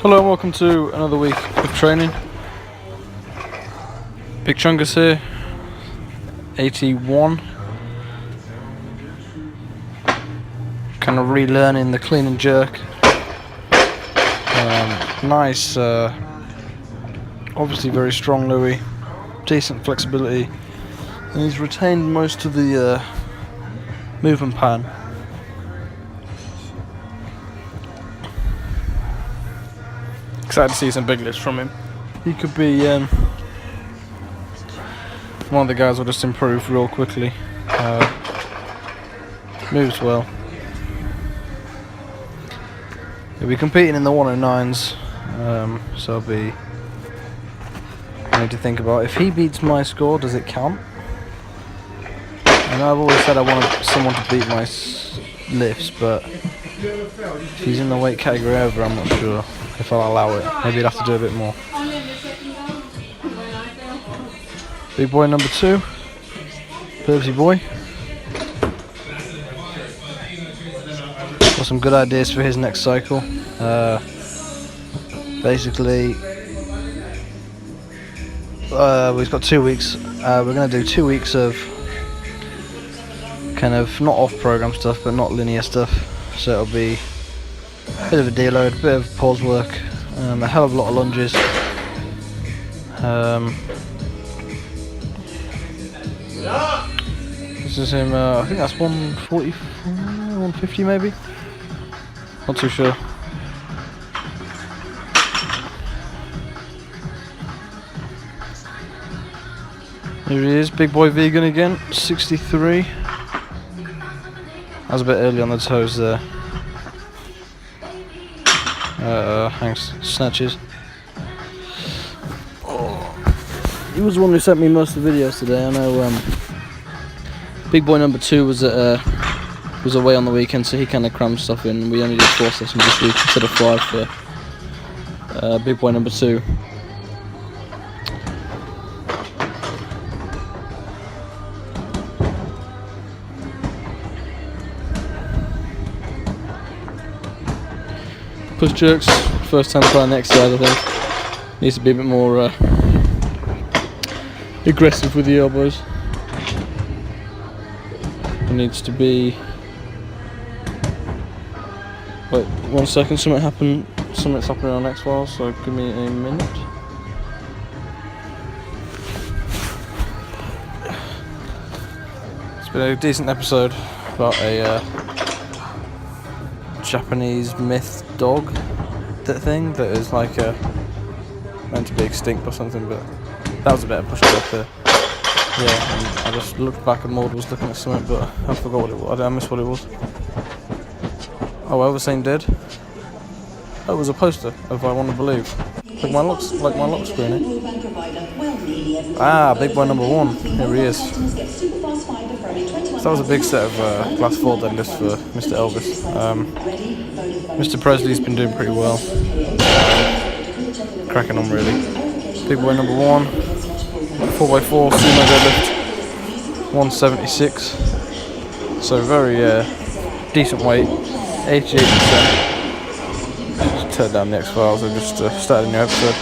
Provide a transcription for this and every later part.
Hello and welcome to another week of training. Big Chungus here, 81. Kind of relearning the clean and jerk. Nice, obviously very strong Louis, decent flexibility, and he's retained most of the movement pattern. Excited to see some big lifts from him. He could be one of the guys will just improve real quickly. Moves well. He'll be competing in the 109s, so I need to think about if he beats my score, does it count? And I've always said I want someone to beat my lifts, but if he's in the weight category over, I'm not sure if I'll allow it. Maybe I'd have to do a bit more. Big boy number 2, Burbsy boy. Got some good ideas for his next cycle. Basically, we've got 2 weeks. We're going to do 2 weeks of kind of not off-program stuff, but not linear stuff. So it'll be a bit of a deload, a bit of pause work, a hell of a lot of lunges. This is him, I think that's 144, 150 maybe? Not too sure. Here he is, big boy vegan again, 63. I was a bit early on the toes there. Thanks, snatches. He was the one who sent me most of the videos today. I know big boy number 2 was away on the weekend, so he kind of crammed stuff in. We only did 4 sessions this week instead of 5 for big boy number 2. Push jerks, first time trying the exercise, I think. Needs to be a bit more aggressive with the elbows. It needs to be. Wait, 1 second, something's happening on X Files, so give me a minute. It's been a decent episode about a Japanese myth dog thing that is like meant to be extinct or something, but that was a bit of push up there. Yeah, and I just looked back and Maud was looking at something, but I forgot what it was. I missed what it was. Oh, I was saying dead. Oh, it was a poster of I Want to Believe. Like my lock screen. Eh? Ah, big boy number 1. Here he is. So that was a big set of class 4 deadlifts for Mr. Elvis. Mr. Presley's been doing pretty well. Cracking on really. Big boy number 1. 4x4 sumo deadlift. 176. So very decent weight. 88%. Just turn down the X Files. I just started a new episode.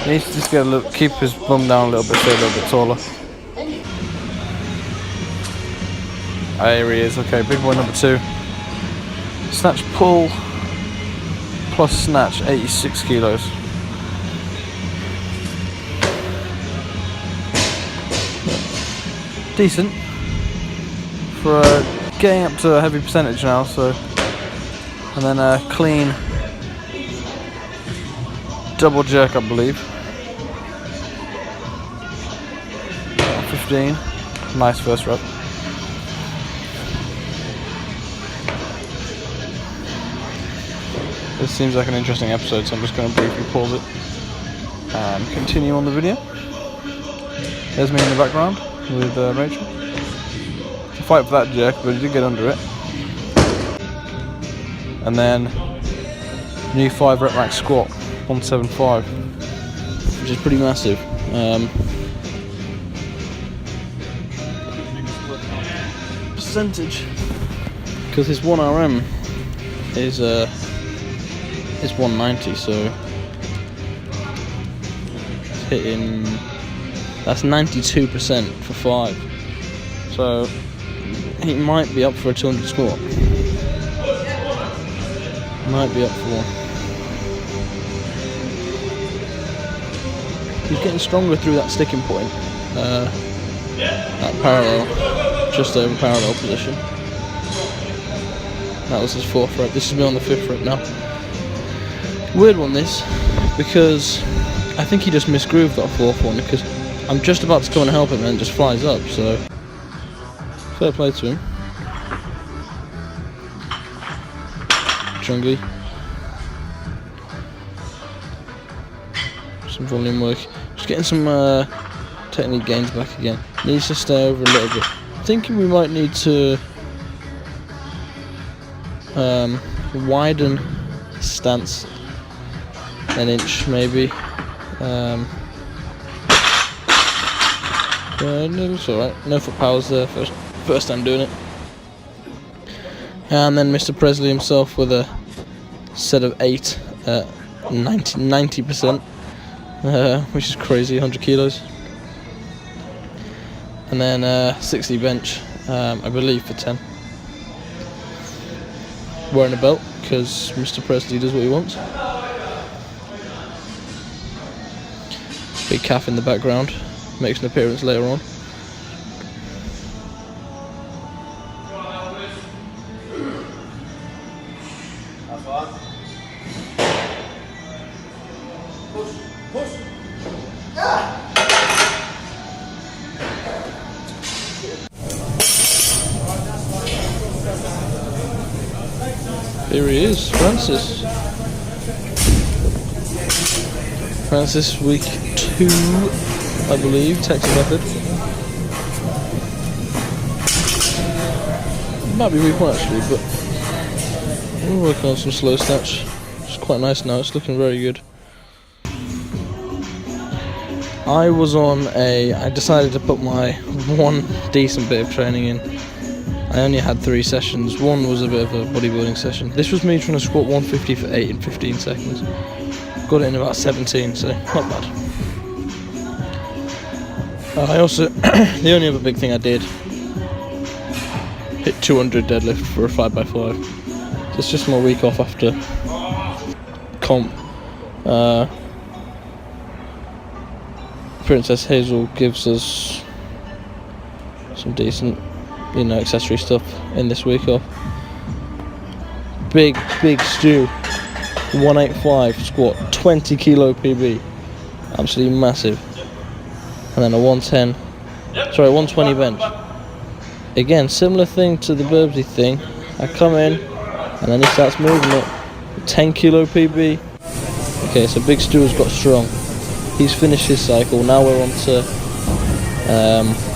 He needs to just get keep his bum down a little bit, stay a little bit taller. Ah, here he is. Okay, big boy number 2. Snatch pull plus snatch, 86 kilos. Decent for getting up to a heavy percentage now. So, and then a clean double jerk, I believe. 15. Nice first rep. This seems like an interesting episode, so I'm just going to briefly pause it and continue on the video. There's me in the background with Rachel. To fight for that jerk, but he did get under it. And then new 5 rep max squat, 175, which is pretty massive. Percentage, because his 1RM is 190, so it's hitting, that's 92% for 5. So he might be up for a 200 squat. Might be up for one. He's getting stronger through that sticking point. That parallel, just over parallel position. That was his 4th rep. This is me on the 5th rep now. Weird one this, because I think he just misgrooved that 4th one, because I'm just about to come and help him and it just flies up, so fair play to him. Chungy. Some volume work. Just getting some technique gains back again. Needs to stay over a little bit. Thinking we might need to widen stance an inch maybe. It's alright. No foot powers there. First time doing it. And then Mr. Presley himself with a set of 8 at 90%, which is crazy, 100 kilos. And then 60 bench, I believe, for 10. Wearing a belt, because Mr. Presley does what he wants. Big calf in the background, makes an appearance later on. Here he is, Francis. Francis, week 2, I believe, Texas method. Might be week 1 actually, but we're working on some slow snatch. It's quite nice now, it's looking very good. I decided to put my one decent bit of training in. I only had 3 sessions. One was a bit of a bodybuilding session. This was me trying to squat 150 for 8 in 15 seconds. Got it in about 17, so not bad. I also, the only other big thing I did, hit 200 deadlift for a 5x5. So it's just my week off after comp. Princess Hazel gives us some decent, accessory stuff in this week off. Big stew, 185 squat, 20 kilo PB, absolutely massive. And then a 120 bench. Again, similar thing to the Burbsy thing. I come in, and then he starts moving it. 10 kilo PB. Okay, so Big Stu has got strong. He's finished his cycle. Now we're on to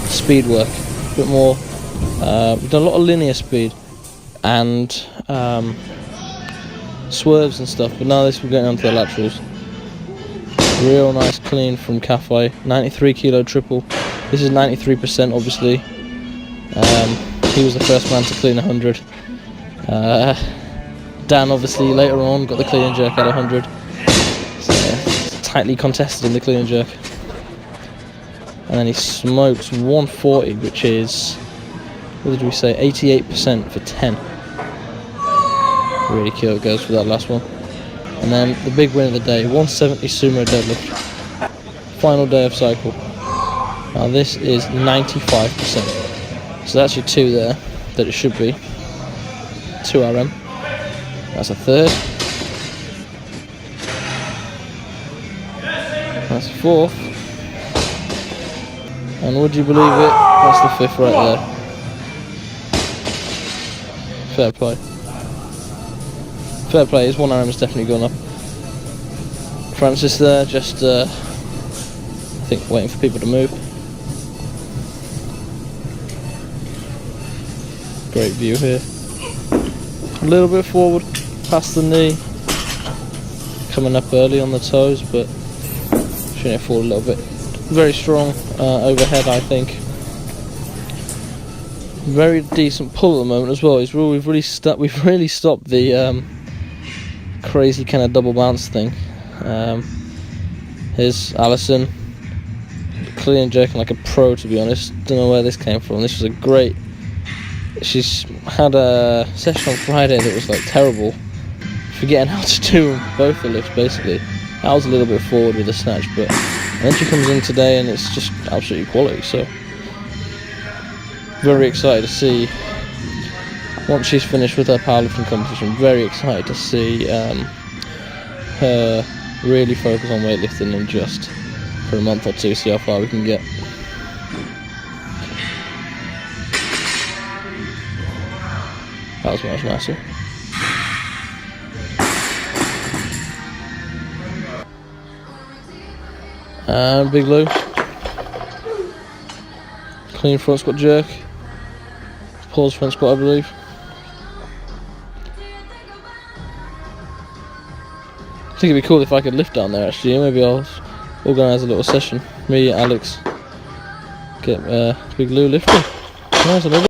speed work. A bit more. We've done a lot of linear speed and swerves and stuff, but now we're getting onto the laterals. Real nice clean from Kafai. 93 kilo triple. This is 93%, obviously. He was the first man to clean 100. Dan, obviously, later on got the clean and jerk at 100. So, it's tightly contested in the clean and jerk. And then he smokes 140, which is, what did we say, 88% for 10. Really cute goes for that last one. And then the big win of the day, 170 sumo deadlift. Final day of cycle. Now this is 95%. So that's your 2 there, that it should be. 2 RM. That's a 3rd. That's a 4th. And would you believe it, that's the 5th right there. Fair play. Fair play, his 1 RM has definitely gone up. Francis there, just I think waiting for people to move. Great view here. A little bit forward, past the knee. Coming up early on the toes, but shouldn't it forward a little bit. Very strong overhead, I think. Very decent pull at the moment as well. We've really stopped the crazy kind of double bounce thing. Here's Alison, clean and jerking like a pro, to be honest. Don't know where this came from. This was a great. She's had a session on Friday that was like terrible, forgetting how to do both the lifts basically. I was a little bit forward with the snatch, but then she comes in today and it's just absolutely quality. So very excited to see, once she's finished with her powerlifting competition, very excited to see her really focus on weightlifting and just for a month or two see how far we can get. That was much nicer. And Big Lou. Clean front squat jerk. Pause front squat, I believe. I think it'd be cool if I could lift down there actually. Maybe I'll organise a little session. Me, Alex, get Big Lou lifting. Nice, I love it.